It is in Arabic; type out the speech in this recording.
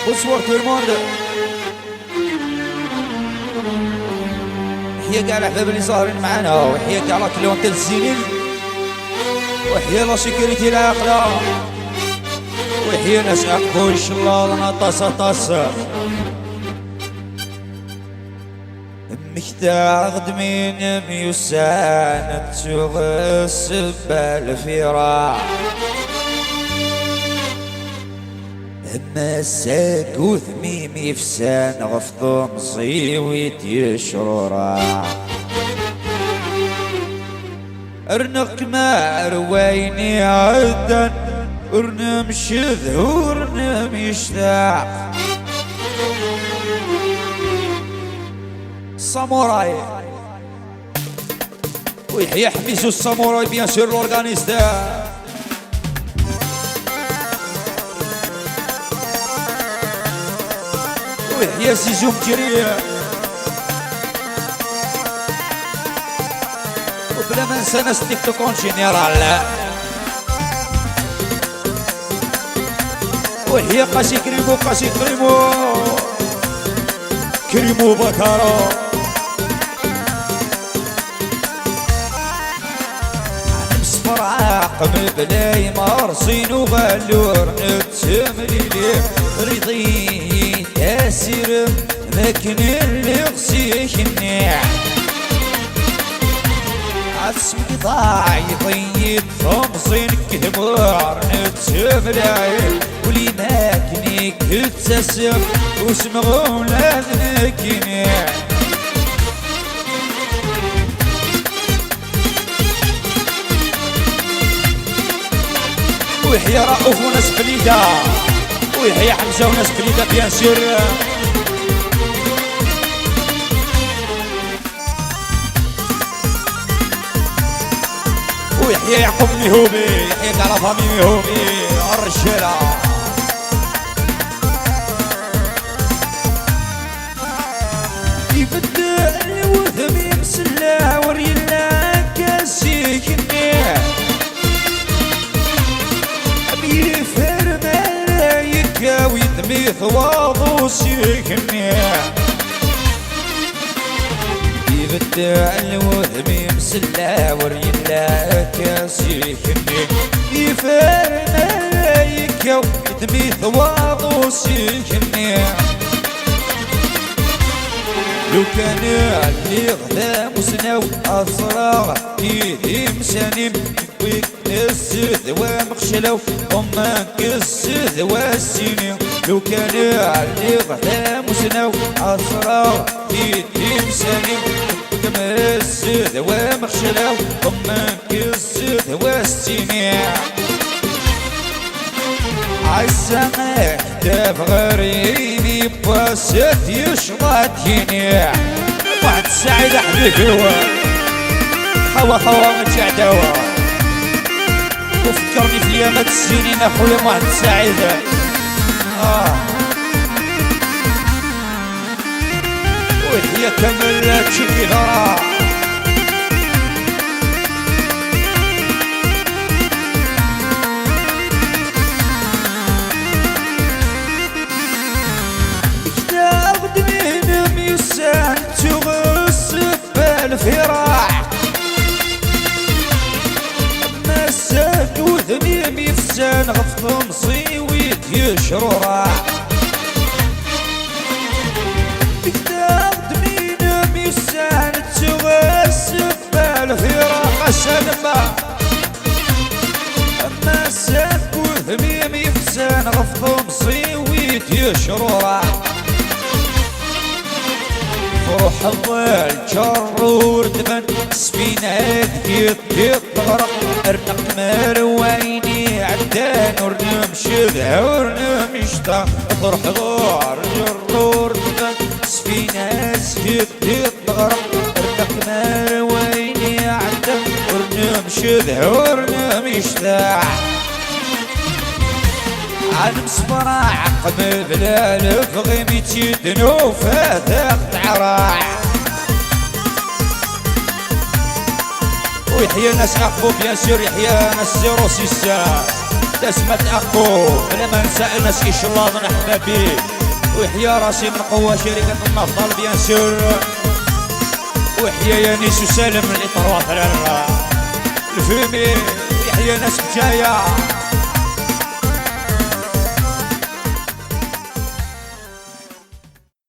Bonsoir tout le monde. وحيا كاع الاحباب اللي صاهرين معانا، وحيا كاع لا كليونتيل الزينين، وحيا لا سيكوريتي العاقله، وحيا ناس عقبو ان شاء الله لنا طاسه طاسه. مختار من ميوسان تغسب الفراق مساك وثميمي فسان غفضو مصيويت يشرورا ارنق ما رويني عدا ارنم شذ ورنم يشتاق ساموراي ويحيى حميسو الساموراي بيان سور لورغانيستا ويحيى سيزو مجريه وبلا ما نسى ناس تيك توك اون جينيرال ويحيى قاسي كريمو قاسي كريمو كريمو بكارو مصفر عاقب بلاي مرصين وغلور نتسملي ليه رضي تاسر مكن اللي غسيك النيع عسمك ضاع يطيب خمسين كبار نتسملي ولي ماكنيك تتسم واسمغون لذنك نيع ويحيى رؤوف وناس بليده ويحيى حمزه وناس بليده بيان سور ويحيى يعقوب ميهوبي يحيى كاع لا فامي ميهوبي الرجاله يبدل الوثمي مسلا ورينا كاسيك النيع بيفر ملايكا ويدمي ثواضو سيك النيع يبدع الوثمي مسلا ورينا كاسيك النيع بيفر ملايكا ويدمي ثواضو سيك النيع لو كان اللي غدا مسناو أسرار إيدي مسانيم ويك السذوى مخشلو أمك السذوى السنين لو كان اللي غدا مسناو أسرار إيدي مسانيم ويك السذوى مخشلو أمك السذوى السنين عالسماء كتاب غريبي بواسط يشرط ينيع واحد السعيد حبيك هو خوا متعداوة وفكرني في ايامات السنين اخويا واحد السعيد وهي كملت شي ضرا الفراع مساك وذميم يفسان غفض مصيويت يشرورا بكتاب دمينم يسان تغسف بالفراع قسن ما مساك وذميم يفسان غفض مصيويت يشرورا روح الظل جرور دمن سفينة كيف تغرق ارنق مرويني عدان ورنم شذع ورنم يشتاق روح غار جرور دمن سفينة كيف تغرق ارنق مرويني عدان ورنم شذع ورنم يشتاق عن مصبرة عقب بلال فغيميتي دنوفة ثاقت عراع ويحيى ناس عقبو بيان سور يحيى ناس 06 تسمت عقبو بلا ما ننسى ناس إيش الله من أحبابي ويحيى راسي من قوة شركة النفط بيان سور، ويحيى يانيس وسالم اللي طروات الفيمي، ويحيى ناس بجاية